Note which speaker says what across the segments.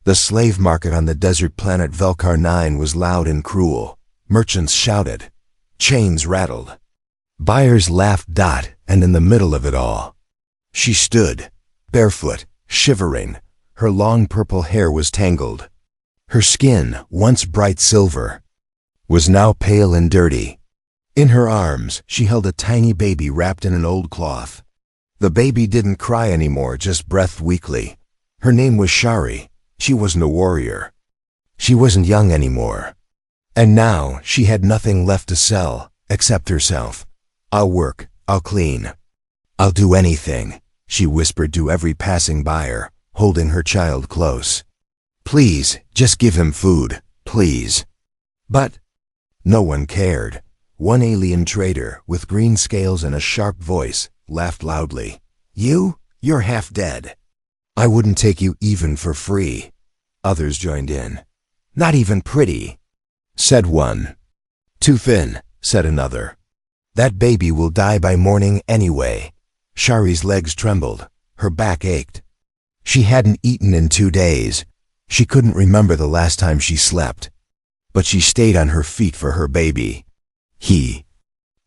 Speaker 1: The slave market on the desert planet Velkar 9 was loud and cruel. Merchants shouted. Chains rattled. Buyers laughed. And in the middle of it all, she stood, barefoot, shivering. Her long purple hair was tangled. Her skin, once bright silver, was now pale and dirty. In her arms, she held a tiny baby wrapped in an old cloth. The baby didn't cry anymore, just breathed weakly. Her name was Shari. She wasn't a warrior. She wasn't young anymore. And now she had nothing left to sell, except herself. I'll work, I'll clean, I'll do anything, she whispered to every passing buyer, holding her child close. Please, just give him food, please. But no one cared. One alien trader, with green scales and a sharp voice, laughed loudly. You're half dead. I wouldn't take you even for free. Others joined in. Not even pretty, said one. Too thin, said another. That baby will die by morning anyway. Shari's legs trembled. Her back ached. She hadn't eaten in 2 days. She couldn't remember the last time she slept. But she stayed on her feet for her baby. He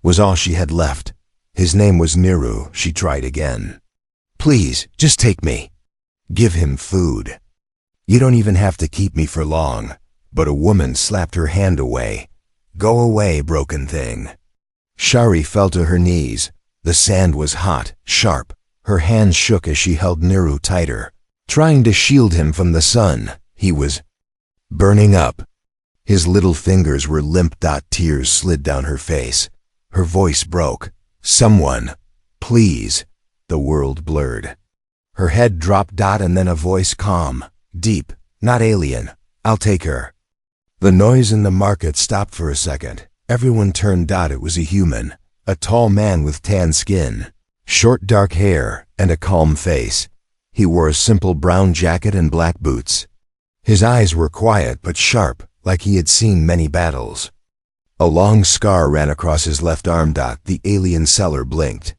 Speaker 1: was all she had left. His name was Niru. She tried again. Please, just take me. Give him food. You don't even have to keep me for long. But a woman slapped her hand away. Go away, broken thing. Shari fell to her knees. The sand was hot, sharp. Her hands shook as she held Niru tighter, trying to shield him from the sun. He was burning up. His little fingers were limp. Tears slid down her face. Her voice broke. Someone, please. The world blurred. Her head dropped. And then a voice, calm, deep, not alien. I'll take her. The noise in the market stopped for a second. Everyone turned. It was a human, a tall man with tan skin, short dark hair, and a calm face. He wore a simple brown jacket and black boots. His eyes were quiet but sharp, like he had seen many battles. A long scar ran across his left arm. The alien seller blinked.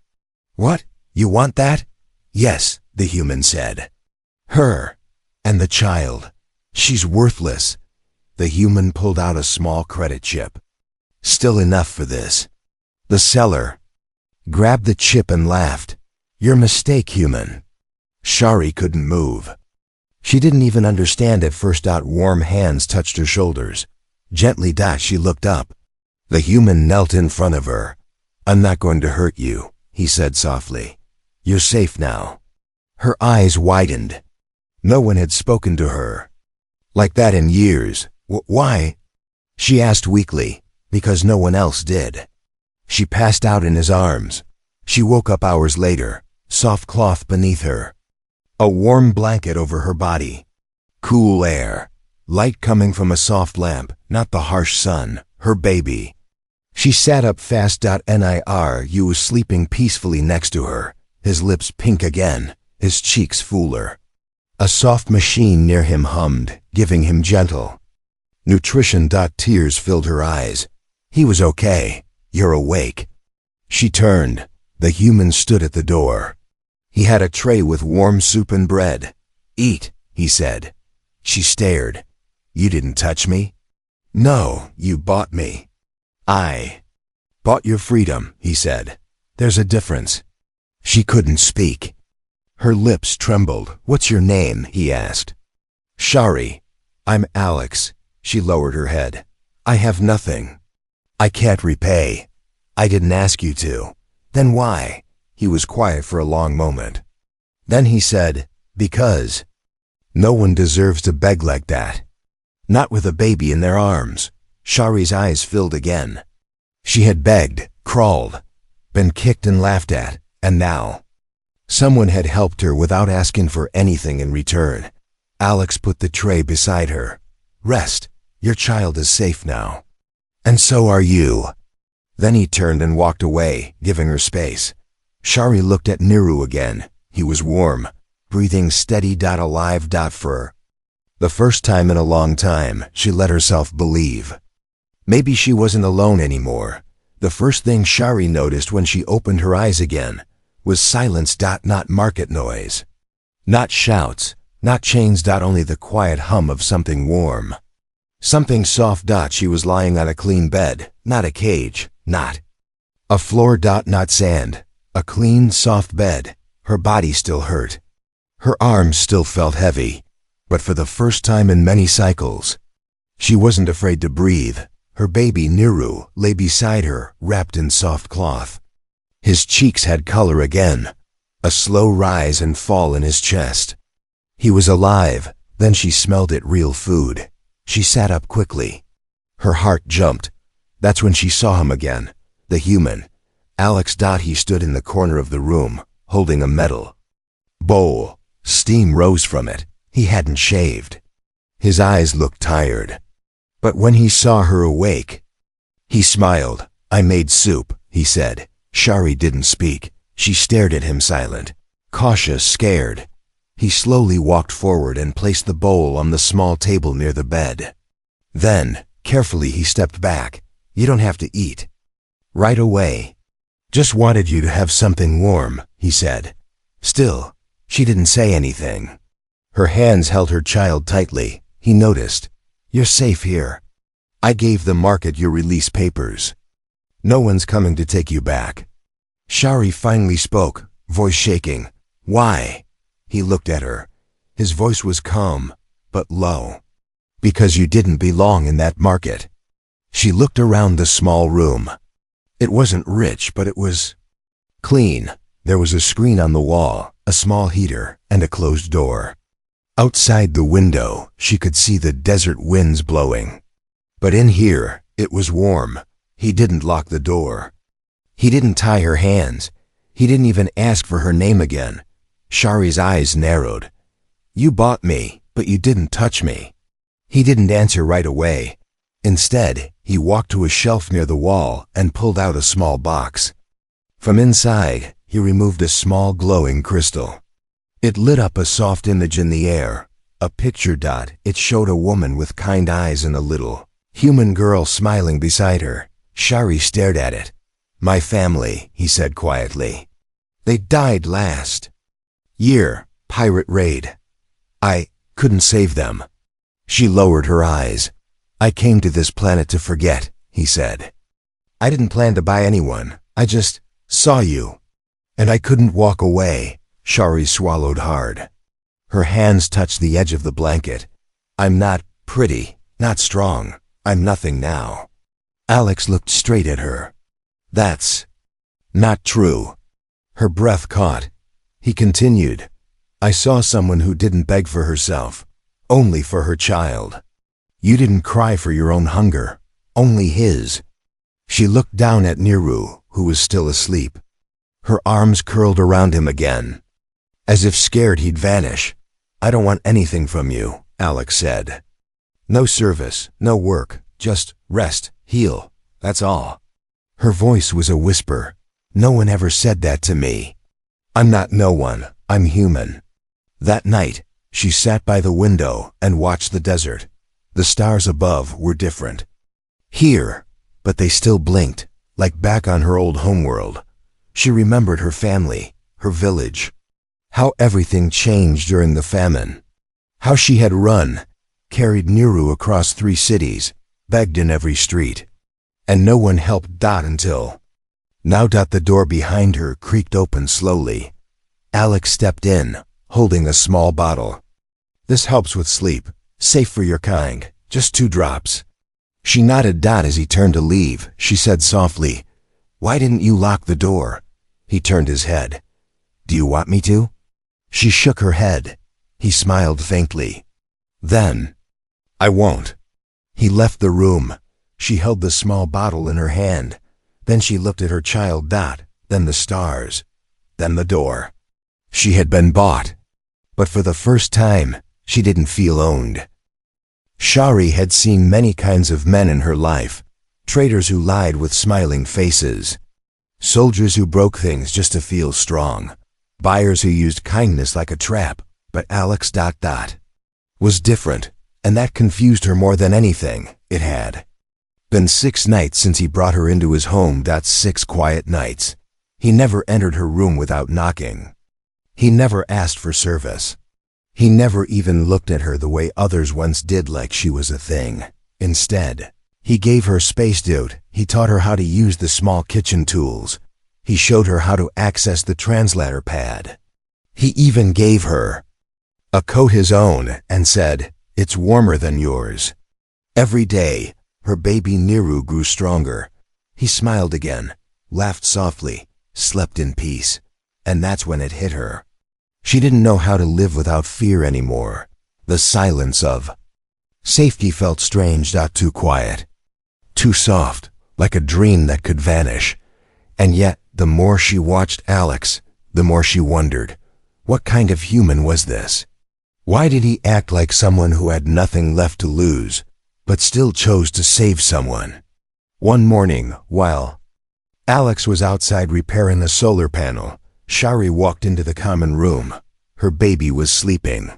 Speaker 1: What? You want that? Yes, the human said. Her. And the child. She's worthless. The human pulled out a small credit chip. Still enough for this. The seller grabbed the chip and laughed. Your mistake, human. Shari couldn't move. She didn't even understand at first. Warm hands touched her shoulders. Gently. She looked up. The human knelt in front of her. I'm not going to hurt you, he said softly. You're safe now. Her eyes widened. No one had spoken to her like that in years. Why? She asked weakly. Because no one else did. She passed out in his arms. She woke up hours later, soft cloth beneath her, a warm blanket over her body, cool air, light coming from a soft lamp, not the harsh sun, her baby. She sat up fast. Niru was sleeping peacefully next to her, his lips pink again, his cheeks fuller. A soft machine near him hummed, giving him gentle nutrition. Tears filled her eyes. He was okay. You're awake. She turned. The human stood at the door. He had a tray with warm soup and bread. Eat, he said. She stared. You didn't touch me? No, you bought me. I bought your freedom, he said. There's a difference. She couldn't speak. Her lips trembled. What's your name? He asked. Shari. I'm Alex. She lowered her head. I have nothing. I can't repay. I didn't ask you to. Then why? He was quiet for a long moment. Then he said, because no one deserves to beg like that. Not with a baby in their arms. Shari's eyes filled again. She had begged, crawled, been kicked and laughed at, and now someone had helped her without asking for anything in return. Alex put the tray beside her. Rest. Your child is safe now. And so are you. Then he turned and walked away, giving her space. Shari looked at Niru again. He was warm, breathing steady. Alive. For the first time in a long time, she let herself believe. Maybe she wasn't alone anymore. The first thing Shari noticed when she opened her eyes again was silence. Not market noise. Not shouts. Not chains. Only the quiet hum of something warm. Something soft. She was lying on a clean bed, not a cage, not a floor. Not sand. A clean, soft bed. Her body still hurt. Her arms still felt heavy. But for the first time in many cycles, she wasn't afraid to breathe. Her baby Niru lay beside her, wrapped in soft cloth. His cheeks had color again, a slow rise and fall in his chest. He was alive. Then she smelled it, real food. She sat up quickly. Her heart jumped. That's when she saw him again, the human, Alex. He stood in the corner of the room, holding a metal bowl. Steam rose from it. He hadn't shaved. His eyes looked tired. But when he saw her awake, he smiled. I made soup, he said. Shari didn't speak. She stared at him, silent, cautious, scared. He slowly walked forward and placed the bowl on the small table near the bed. Then, carefully, he stepped back. You don't have to eat right away. Just wanted you to have something warm, he said. Still, she didn't say anything. Her hands held her child tightly. He noticed. You're safe here. I gave the market your release papers. No one's coming to take you back. Shari finally spoke, voice shaking. Why? He looked at her. His voice was calm, but low. Because you didn't belong in that market. She looked around the small room. It wasn't rich, but it was clean. There was a screen on the wall, a small heater, and a closed door. Outside the window, she could see the desert winds blowing. But in here, it was warm. He didn't lock the door. He didn't tie her hands. He didn't even ask for her name again. Shari's eyes narrowed. You bought me, but you didn't touch me. He didn't answer right away. Instead, he walked to a shelf near the wall and pulled out a small box. From inside, he removed a small glowing crystal. It lit up a soft image in the air, a picture. It showed a woman with kind eyes and a little human girl smiling beside her. Shari stared at it. My family, he said quietly. They died last year, pirate raid. I couldn't save them. She lowered her eyes. I came to this planet to forget, he said. I didn't plan to buy anyone. I just saw you. And I couldn't walk away. Shari swallowed hard. Her hands touched the edge of the blanket. I'm not pretty, not strong. I'm nothing now. Alex looked straight at her. That's not true. Her breath caught. He continued. I saw someone who didn't beg for herself, only for her child. You didn't cry for your own hunger, only his. She looked down at Niru, who was still asleep. Her arms curled around him again, as if scared he'd vanish. I don't want anything from you, Alex said. No service, no work, just rest, heal, that's all. Her voice was a whisper. No one ever said that to me. I'm not no one, I'm human. That night, she sat by the window and watched the desert. The stars above were different. Here, but they still blinked, like back on her old homeworld. She remembered her family, her village, how everything changed during the famine, how she had run, carried Niru across 3 cities, begged in every street, and no one helped until now. The door behind her creaked open slowly. Alex stepped in, holding a small bottle. This helps with sleep, safe for your kind, just 2 drops. She nodded. As he turned to leave, she said softly, Why didn't you lock the door? He turned his head. Do you want me to? She shook her head. He smiled faintly. Then, I won't. He left the room. She held the small bottle in her hand. Then she looked at her child. Then the stars. Then the door. She had been bought. But for the first time, she didn't feel owned. Shari had seen many kinds of men in her life. Traitors who lied with smiling faces. Soldiers who broke things just to feel strong. Buyers who used kindness like a trap. But Alex was different, and that confused her more than anything. It had been 6 nights since he brought her into his home. 6 quiet nights. He never entered her room without knocking. He never asked for service. He never even looked at her the way others once did, like she was a thing. Instead, he gave her spacesuit. He taught her how to use the small kitchen tools. He showed her how to access the translator pad. He even gave her a coat his own and said, "It's warmer than yours." Every day, her baby Niru grew stronger. He smiled again, laughed softly, slept in peace. And that's when it hit her. She didn't know how to live without fear anymore. The silence of safety felt strange, too quiet, too soft, like a dream that could vanish. And yet, the more she watched Alex, the more she wondered, what kind of human was this? Why did he act like someone who had nothing left to lose, but still chose to save someone? One morning, while Alex was outside repairing a solar panel, Shari walked into the common room. Her baby was sleeping.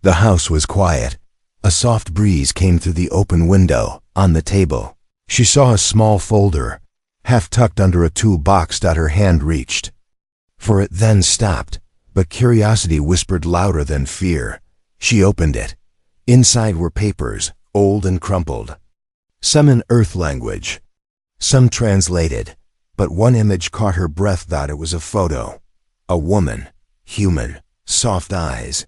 Speaker 1: The house was quiet. A soft breeze came through the open window. On the table, she saw a small folder, half tucked under a toolbox that her hand reached. For it then stopped, but curiosity whispered louder than fear. She opened it. Inside were papers, old and crumpled. Some in Earth language, some translated, but one image caught her breath. It was a photo. A woman, human, soft eyes,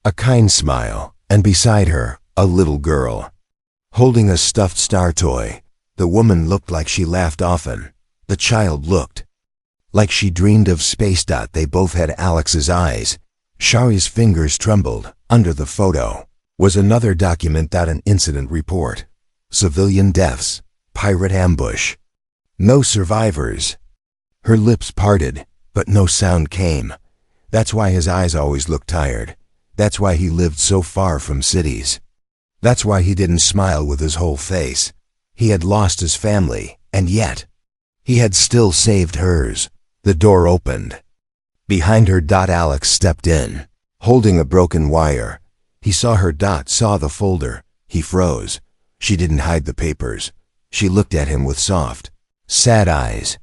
Speaker 1: a kind smile, and beside her, a little girl, holding a stuffed star toy. The woman looked like she laughed often. The child looked like she dreamed of space. They both had Alex's eyes. Shari's fingers trembled. Under the photo was another document. An incident report. Civilian deaths, pirate ambush. No survivors. Her lips parted, but no sound came. That's why his eyes always looked tired. That's why he lived so far from cities. That's why he didn't smile with his whole face. He had lost his family, and yet he had still saved hers. The door opened. Behind her, Alex stepped in, holding a broken wire. He saw her. Saw the folder. He froze. She didn't hide the papers. She looked at him with soft, sad eyes.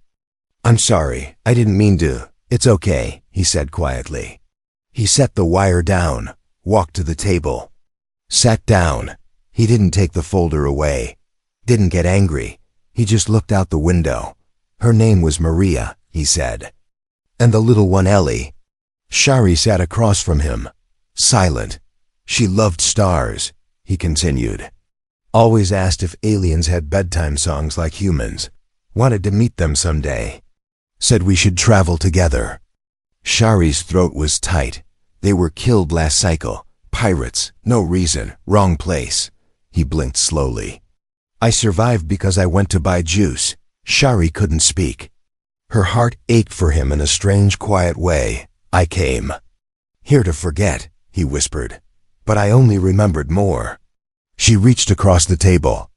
Speaker 1: "I'm sorry, I didn't mean to." "It's okay," he said quietly. He set the wire down, walked to the table, sat down. He didn't take the folder away, didn't get angry. He just looked out the window. "Her name was Maria," he said. "And the little one Ellie." Shari sat across from him, silent. "She loved stars," he continued. "Always asked if aliens had bedtime songs like humans. Wanted to meet them someday. Said we should travel together." Shari's throat was tight. "They were killed last cycle. Pirates, no reason, wrong place." He blinked slowly. "I survived because I went to buy juice." Shari couldn't speak. Her heart ached for him in a strange, quiet way. "I came here to forget," he whispered. "But I only remembered more." She reached across the table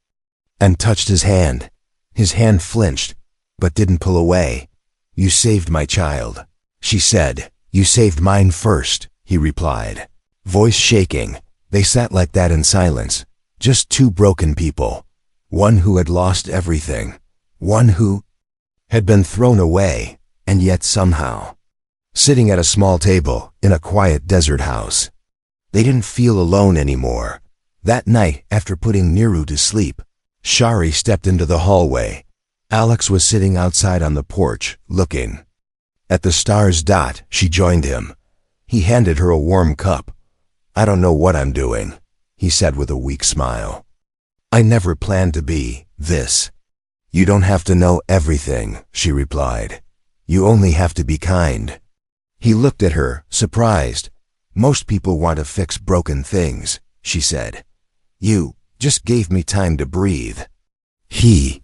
Speaker 1: and touched his hand. His hand flinched, but didn't pull away. "You saved my child," she said. "You saved mine first," he replied, voice shaking. They sat like that in silence, just two broken people. One who had lost everything, one who had been thrown away, and yet somehow sitting at a small table in a quiet desert house. They didn't feel alone anymore. That night, after putting Niru to sleep, Shari stepped into the hallway. Alex was sitting outside on the porch, looking at the stars. She joined him. He handed her a warm cup. "I don't know what I'm doing," he said with a weak smile. "I never planned to be this." "You don't have to know everything," she replied. "You only have to be kind." He looked at her, surprised. "Most people want to fix broken things," she said. "You just gave me time to breathe." He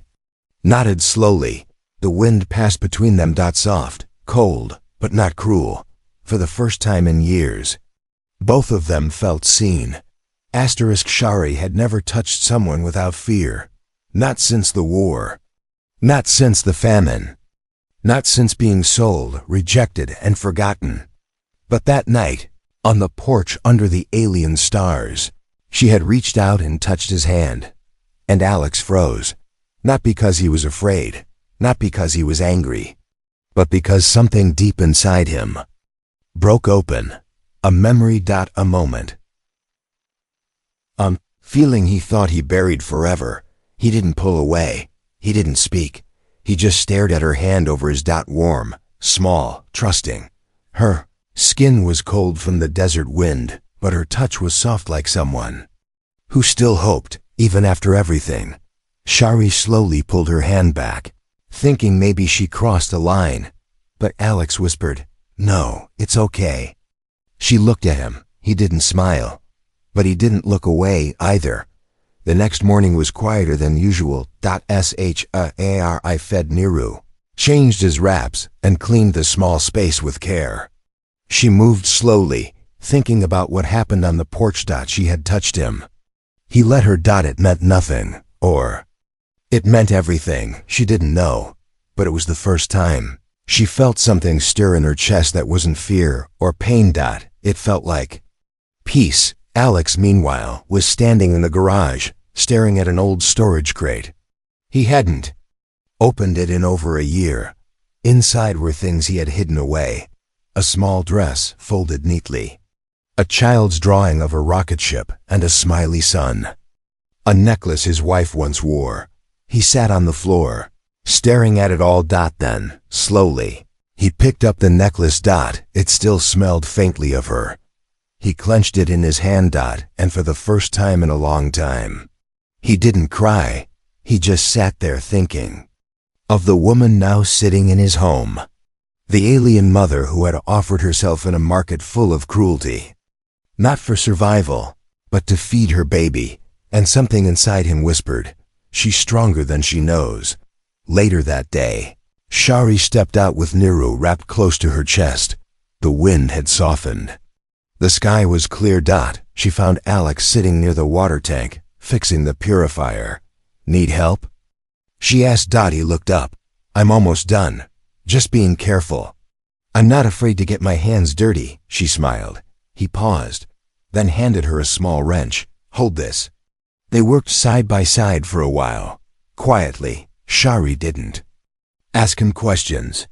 Speaker 1: nodded slowly. The wind passed between them. Soft, cold, but not cruel. For the first time in years, both of them felt seen. Shari had never touched someone without fear. Not since the war. Not since the famine. Not since being sold, rejected, and forgotten. But that night, on the porch under the alien stars, she had reached out and touched his hand. And Alex froze. Not because he was afraid, not because he was angry, but because something deep inside him broke open. A memory. A moment. Feeling he thought he buried forever. He didn't pull away. He didn't speak. He just stared at her hand over his. Warm, small, trusting. Her skin was cold from the desert wind, but her touch was soft like someone who still hoped, even after everything. Shari slowly pulled her hand back, thinking maybe she crossed a line. But Alex whispered, "No, it's okay." She looked at him. He didn't smile. But he didn't look away either. The next morning was quieter than usual. Shari fed Niru, changed his wraps, and cleaned the small space with care. She moved slowly, thinking about what happened on the porch. She had touched him. He let her. It meant nothing, or it meant everything. She didn't know, but it was the first time she felt something stir in her chest that wasn't fear or pain. It felt like peace. Alex, meanwhile, was standing in the garage, staring at an old storage crate. He hadn't opened it in over a year. Inside were things he had hidden away. A small dress folded neatly, a child's drawing of a rocket ship and a smiley sun, a necklace his wife once wore. He sat on the floor, staring at it all. Then, slowly, he picked up the necklace. It still smelled faintly of her. He clenched it in his hand. And for the first time in a long time, he didn't cry. He just sat there thinking of the woman now sitting in his home, the alien mother who had offered herself in a market full of cruelty, not for survival, but to feed her baby. And something inside him whispered, "She's stronger than she knows." Later that day, Shari stepped out with Niru wrapped close to her chest. The wind had softened. The sky was clear. She found Alex sitting near the water tank, fixing the purifier. "Need help?" she asked. He looked up. "I'm almost done. Just being careful." "I'm not afraid to get my hands dirty," she smiled. He paused, then handed her a small wrench. "Hold this." They worked side by side for a while. Quietly, Shari didn't ask him questions,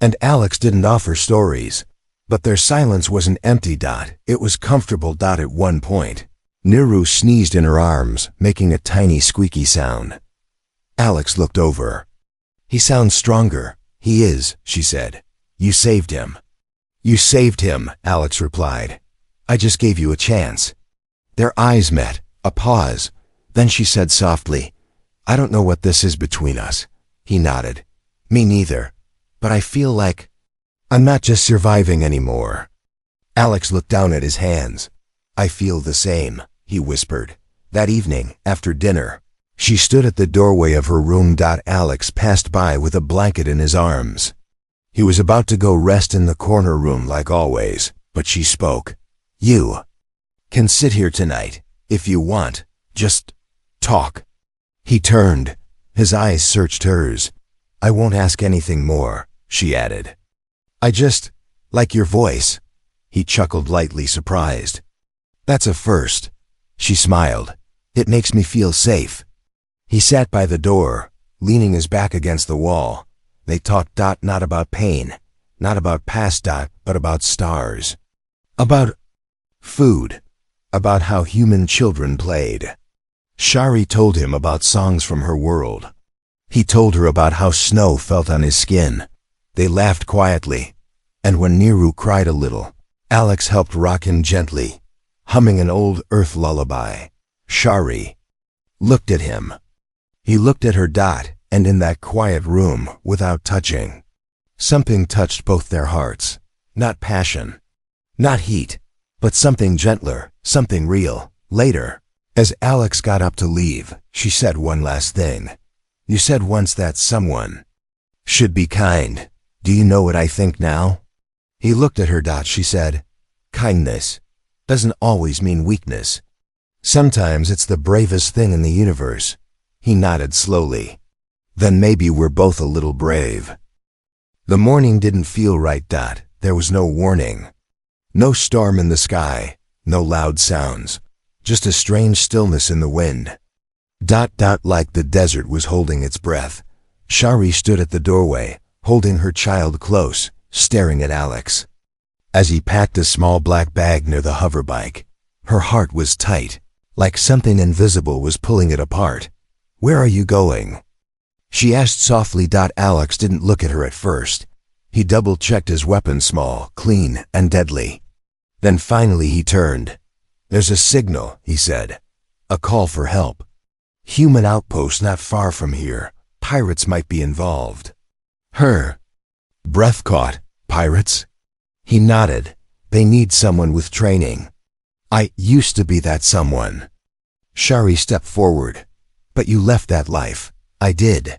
Speaker 1: and Alex didn't offer stories. But their silence wasn't empty. It was comfortable. At one point, Niru sneezed in her arms, making a tiny squeaky sound. Alex looked over. "He sounds stronger." "He is," she said. "You saved him." "You saved him," Alex replied. "I just gave you a chance." Their eyes met, a pause. Then she said softly, "I don't know what this is between us." He nodded. "Me neither. But I feel like I'm not just surviving anymore." Alex looked down at his hands. "I feel the same," he whispered. That evening, after dinner, she stood at the doorway of her room. Alex passed by with a blanket in his arms. He was about to go rest in the corner room like always, but she spoke. "You can sit here tonight, if you want. Just talk." He turned. His eyes searched hers. "I won't ask anything more," she added. "I just like your voice." He chuckled lightly, surprised. "That's a first." She smiled. "It makes me feel safe." He sat by the door, leaning his back against the wall. They talked. Not about pain, not about past. But about stars. About food. About how human children played. Shari told him about songs from her world. He told her about how snow felt on his skin. They laughed quietly, and when Niru cried a little, Alex helped rock him gently, humming an old earth lullaby. Shari looked at him. He looked at her. And in that quiet room, without touching, something touched both their hearts. Not passion, not heat, but something gentler, something real. Later, as Alex got up to leave, she said one last thing. "You said once that someone should be kind. Do you know what I think now?" He looked at her. She said, "Kindness doesn't always mean weakness. Sometimes it's the bravest thing in the universe." He nodded slowly. "Then maybe we're both a little brave." The morning didn't feel right. There was no warning. No storm in the sky, no loud sounds, just a strange stillness in the wind. Like the desert was holding its breath. Shari stood at the doorway, holding her child close, staring at Alex. as he packed a small black bag near the hoverbike. Her heart was tight, like something invisible was pulling it apart. "Where are you going?" she asked softly. Alex didn't look at her at first. He double-checked his weapon, small, clean, and deadly. Then finally he turned. "There's a signal," he said. "A call for help. Human outpost not far from here. Pirates might be involved." Her breath caught. "Pirates?" He nodded. "They need someone with training. I used to be that someone." Shari stepped forward. "But you left that life." "I did."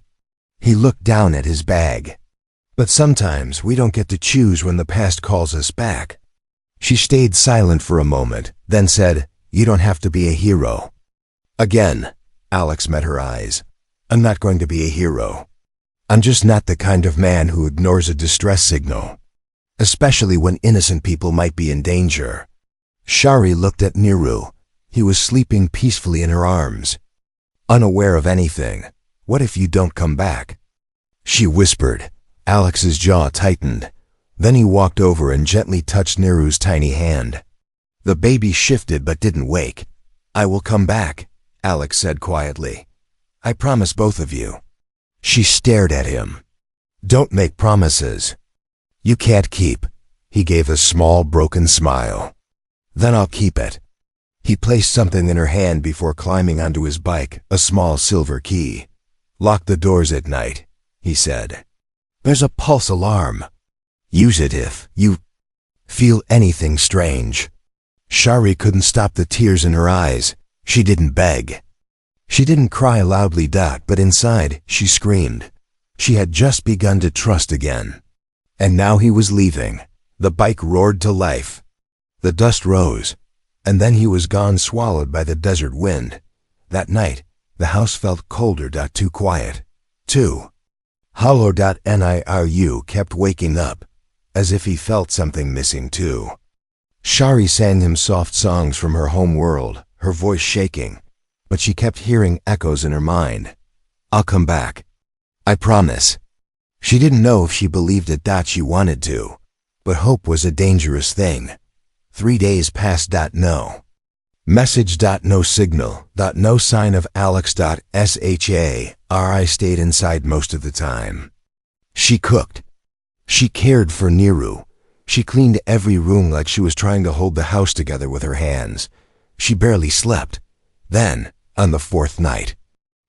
Speaker 1: He looked down at his bag. "But sometimes we don't get to choose when the past calls us back." She stayed silent for a moment, then said, "You don't have to be a hero." Again, Alex met her eyes. "I'm not going to be a hero. I'm just not the kind of man who ignores a distress signal, especially when innocent people might be in danger." Shari looked at Niru. He was sleeping peacefully in her arms, unaware of anything. "What if you don't come back?" she whispered. Alex's jaw tightened. Then he walked over and gently touched Niru's tiny hand. The baby shifted but didn't wake. "I will come back," Alex said quietly. "I promise both of you." She stared at him. "Don't make promises you can't keep." He gave a small, broken smile. "Then I'll keep it." He placed something in her hand before climbing onto his bike, a small silver key. "Lock the doors at night," he said. "There's a pulse alarm. Use it if you feel anything strange." Shari couldn't stop the tears in her eyes. She didn't beg. She didn't cry loudly, but inside she screamed. She had just begun to trust again. And now he was leaving. The bike roared to life. The dust rose, and then he was gone, swallowed by the desert wind. That night, the house felt colder. Too quiet. Too hollow. Niru kept waking up, as if he felt something missing too. Shari sang him soft songs from her home world, her voice shaking, but she kept hearing echoes in her mind. "I'll come back. I promise." She didn't know if she believed it. She wanted to, but hope was a dangerous thing. 3 days passed. No message. No signal. No sign of Alex. Shari stayed inside most of the time. She cooked. She cared for Niru. She cleaned every room like she was trying to hold the house together with her hands. She barely slept. Then, on the 4th night,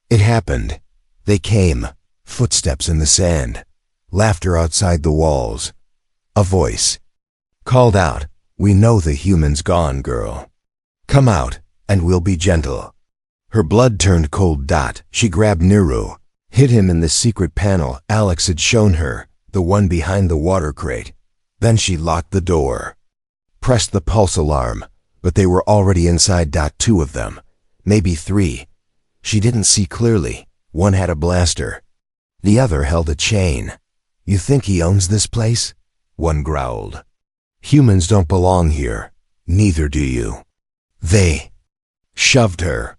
Speaker 1: it happened. They came. Footsteps in the sand. Laughter outside the walls. A voice called out, "We know the human's gone, girl. Come out, and we'll be gentle." Her blood turned cold. She grabbed Niru, hid him in the secret panel Alex had shown her, the one behind the water crate. Then she locked the door, pressed the pulse alarm, but they were already inside. 2 of them, maybe 3. She didn't see clearly. One had a blaster. The other held a chain. "You think he owns this place?" one growled. "Humans don't belong here. Neither do you." They shoved her.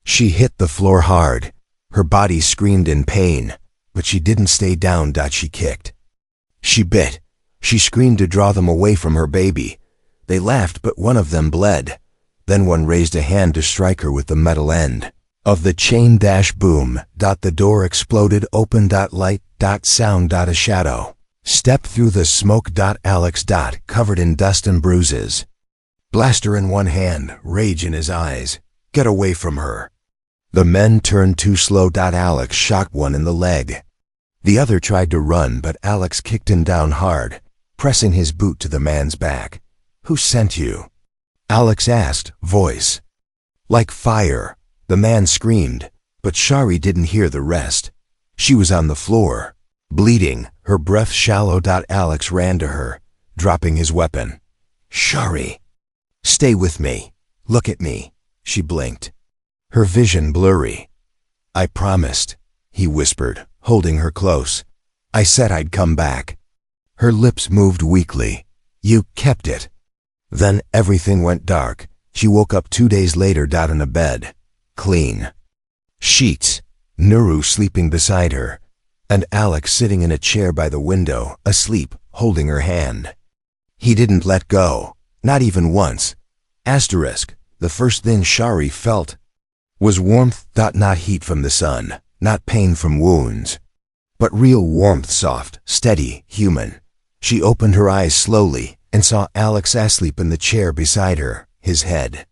Speaker 1: She hit the floor hard. Her body screamed in pain, but she didn't stay down. She kicked. She bit. She screamed to draw them away from her baby. They laughed, but one of them bled. Then one raised a hand to strike her with the metal end of the chain. Boom. The door exploded open. Light. Sound. A shadow stepped through the smoke. Alex. Covered in dust and bruises. Blaster in one hand, rage in his eyes. "Get away from her." The men turned too slow. Alex shot one in the leg. The other tried to run, but Alex kicked him down hard, pressing his boot to the man's back. "Who sent you?" Alex asked, voice like fire. The man screamed, but Shari didn't hear the rest. She was on the floor, bleeding, her breath shallow. Alex ran to her, dropping his weapon. "Shari, stay with me. Look at me." She blinked, her vision blurry. "I promised," he whispered, holding her close. "I said I'd come back." Her lips moved weakly. "You kept it." Then everything went dark. She woke up 2 days later. In a bed. Clean sheets. Niru sleeping beside her, and Alex sitting in a chair by the window, asleep, holding her hand. He didn't let go, not even once. Asterisk, the first thing Shari felt was warmth, not heat from the sun, not pain from wounds, but real warmth, soft, steady, human. She opened her eyes slowly and saw Alex asleep in the chair beside her, his head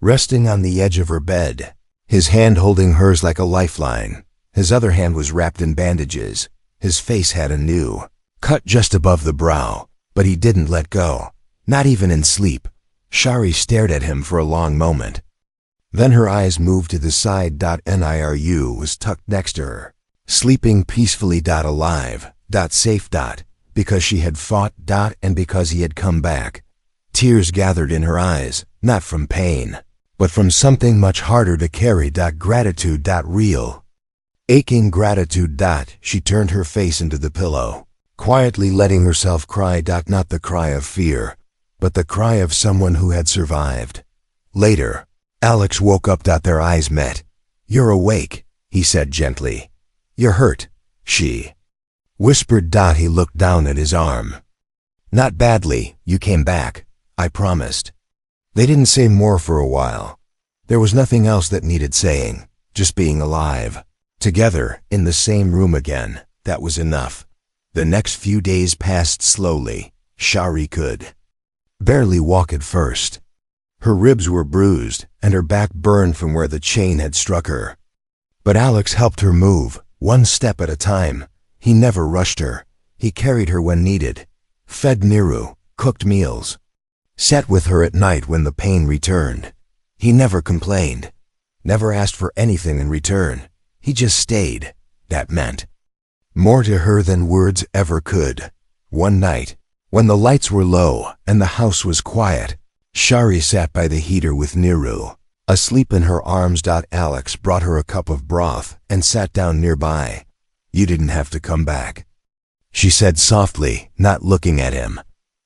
Speaker 1: resting on the edge of her bed, his hand holding hers like a lifeline. His other hand was wrapped in bandages. His face had a new cut just above the brow, but he didn't let go, not even in sleep. Shari stared at him for a long moment. Then her eyes moved to the side. Niru was tucked next to her, sleeping peacefully. Alive. Safe. Because she had fought. And because he had come back. Tears gathered in her eyes, not from pain, but from something much harder to carry. Gratitude. Real, aching gratitude. She turned her face into the pillow, quietly letting herself cry. Not the cry of fear, but the cry of someone who had survived. Later, Alex woke up. Their eyes met. "You're awake," he said gently. "You're hurt," she whispered. He looked down at his arm. "Not badly. You came back. I promised." They didn't say more for a while. There was nothing else that needed saying, just being alive. Together, in the same room again, that was enough. The next few days passed slowly. Shari could barely walk at first. Her ribs were bruised, and her back burned from where the chain had struck her. But Alex helped her move, one step at a time. He never rushed her. He carried her when needed, fed Niru, cooked meals, sat with her at night when the pain returned. He never complained, never asked for anything in return. He just stayed. That meant more to her than words ever could. One night, when the lights were low and the house was quiet, Shari sat by the heater with Niru, asleep in her arms. Alex brought her a cup of broth and sat down nearby. "You didn't have to come back," she said softly, not looking at him.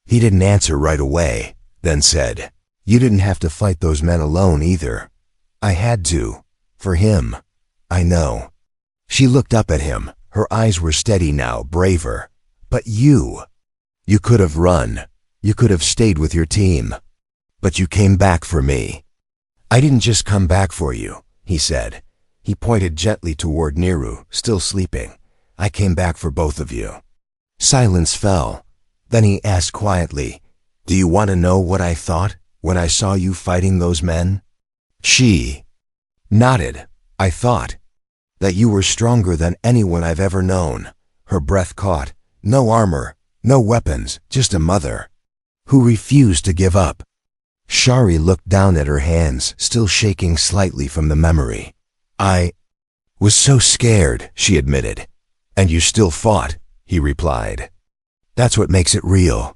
Speaker 1: He didn't answer right away, then said, "You didn't have to fight those men alone either." "I had to. For him. I know." She looked up at him. Her eyes were steady now, braver. "But you could have run. You could have stayed with your team. But you came back for me." "I didn't just come back for you," he said. He pointed gently toward Niru, still sleeping. "I came back for both of you." Silence fell. Then he asked quietly, "Do you want to know what I thought when I saw you fighting those men?" She nodded. "I thought that you were stronger than anyone I've ever known." Her breath caught. No armor, no weapons, just a mother who refused to give up. Shari looked down at her hands, still shaking slightly from the memory. "I was so scared," she admitted. "And you still fought," he replied. "That's what makes it real."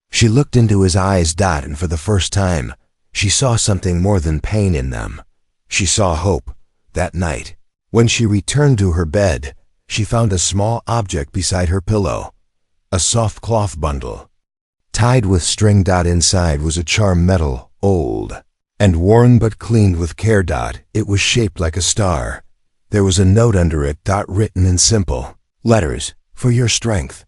Speaker 1: She looked into his eyes. And for the first time, she saw something more than pain in them. She saw hope. That night, when she returned to her bed, she found a small object beside her pillow. A soft cloth bundle, tied with string. Inside was a charm, metal, old and worn but cleaned with care. It was shaped like a star. There was a note under it. Written in simple letters, "For your strength,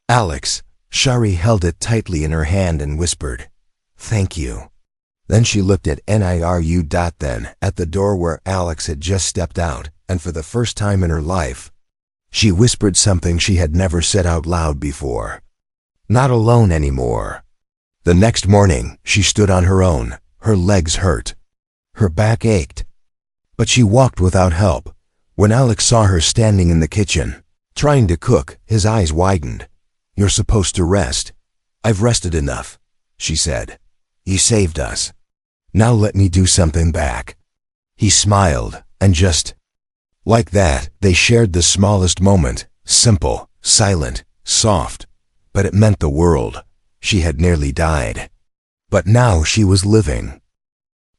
Speaker 1: Alex." Shari held it tightly in her hand and whispered, "Thank you." Then she looked at Niru. Then at the door where Alex had just stepped out, and for the first time in her life, she whispered something she had never said out loud before. Not alone anymore. The next morning, she stood on her own. Her legs hurt. Her back ached. But she walked without help. When Alex saw her standing in the kitchen, trying to cook, his eyes widened. "You're supposed to rest." "I've rested enough," she said. "You saved us. Now let me do something back." He smiled, and just like that, they shared the smallest moment. Simple, silent, soft. But it meant the world. She had nearly died. But now she was living.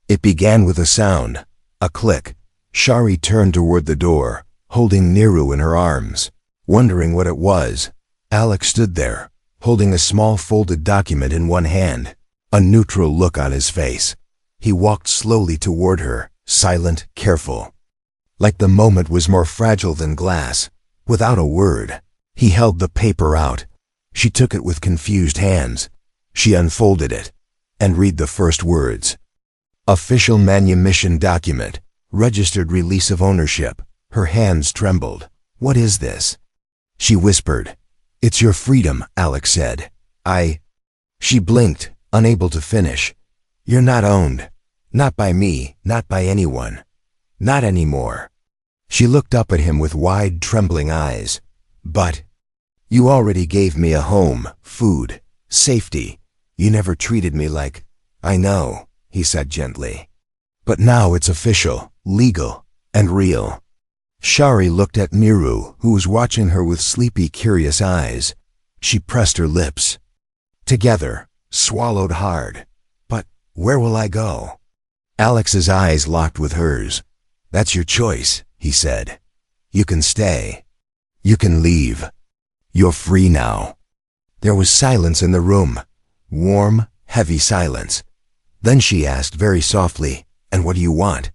Speaker 1: It began with a sound, a click. Shari turned toward the door, holding Niru in her arms, wondering what it was. Alex stood there, holding a small folded document in one hand, a neutral look on his face. He walked slowly toward her, silent, careful. Like the moment was more fragile than glass. Without a word, he held the paper out. She took it with confused hands. She unfolded it and read the first words. Official manumission document. Registered release of ownership. Her hands trembled. What is this? She whispered. It's your freedom, Alex said. She blinked, unable to finish. You're not owned. Not by me, not by anyone. Not anymore. She looked up at him with wide, trembling eyes. But you already gave me a home, food, safety. You never treated me like... I know, he said gently. But now it's official, legal, and real. Shari looked at Miru, who was watching her with sleepy, curious eyes. She pressed her lips. Together, swallowed hard. But where will I go? Alex's eyes locked with hers. That's your choice, he said. You can stay. You can leave. You're free now. There was silence in the room. Warm, heavy silence. Then she asked very softly, And what do you want?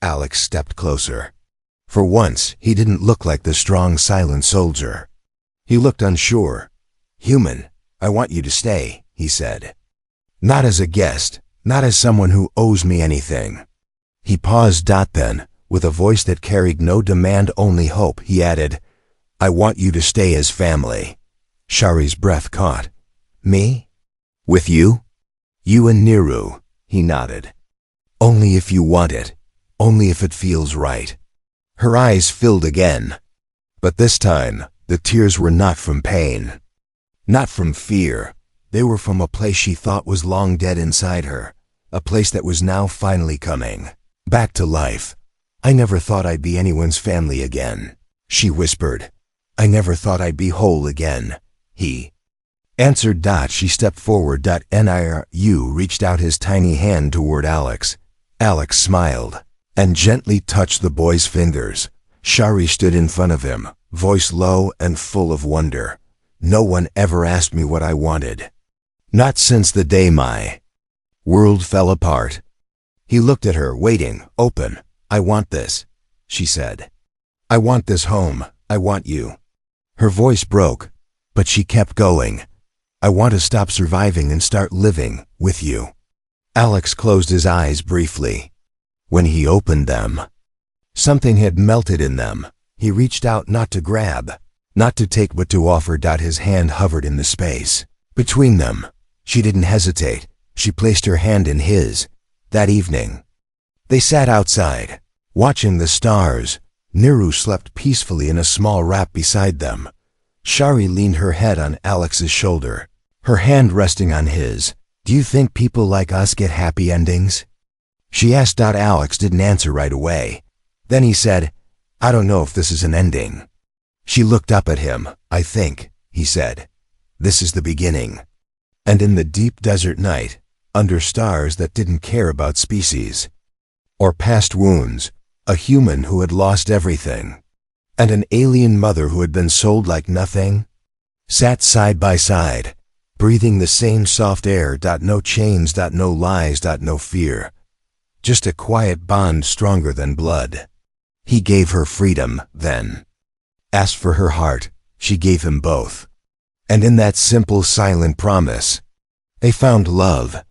Speaker 1: Alex stepped closer. For once, he didn't look like the strong, silent soldier. He looked unsure. Human, I want you to stay, he said. Not as a guest, not as someone who owes me anything. He paused. Then, with a voice that carried no demand, only hope, he added, I want you to stay as family. Shari's breath caught. Me? With you? You and Niru, he nodded. Only if you want it. Only if it feels right. Her eyes filled again. But this time, the tears were not from pain. Not from fear. They were from a place she thought was long dead inside her. A place that was now finally coming back to life. I never thought I'd be anyone's family again, she whispered. I never thought I'd be whole again, he answered. She stepped forward. Niru reached out his tiny hand toward Alex. Alex smiled and gently touched the boy's fingers. Shari stood in front of him, voice low and full of wonder. No one ever asked me what I wanted. Not since the day my world fell apart. He looked at her, waiting, open. I want this, she said. I want this home. I want you. Her voice broke, but she kept going. I want to stop surviving and start living with you. Alex closed his eyes briefly. When he opened them, something had melted in them. He reached out, not to grab, not to take, but to offer. His hand hovered in the space between them. She didn't hesitate. She placed her hand in his. That evening, they sat outside, watching the stars. Niru slept peacefully in a small wrap beside them. Shari leaned her head on Alex's shoulder, her hand resting on his. Do you think people like us get happy endings? She asked. Alex didn't answer right away. Then he said, I don't know if this is an ending. She looked up at him. I think, he said, this is the beginning. And in the deep desert night, under stars that didn't care about species or past wounds, a human who had lost everything and an alien mother who had been sold like nothing sat side by side, breathing the same soft air. No chains, no lies, no fear. Just a quiet bond stronger than blood. He gave her freedom then. Asked for her heart, she gave him both. And in that simple, silent promise, they found love.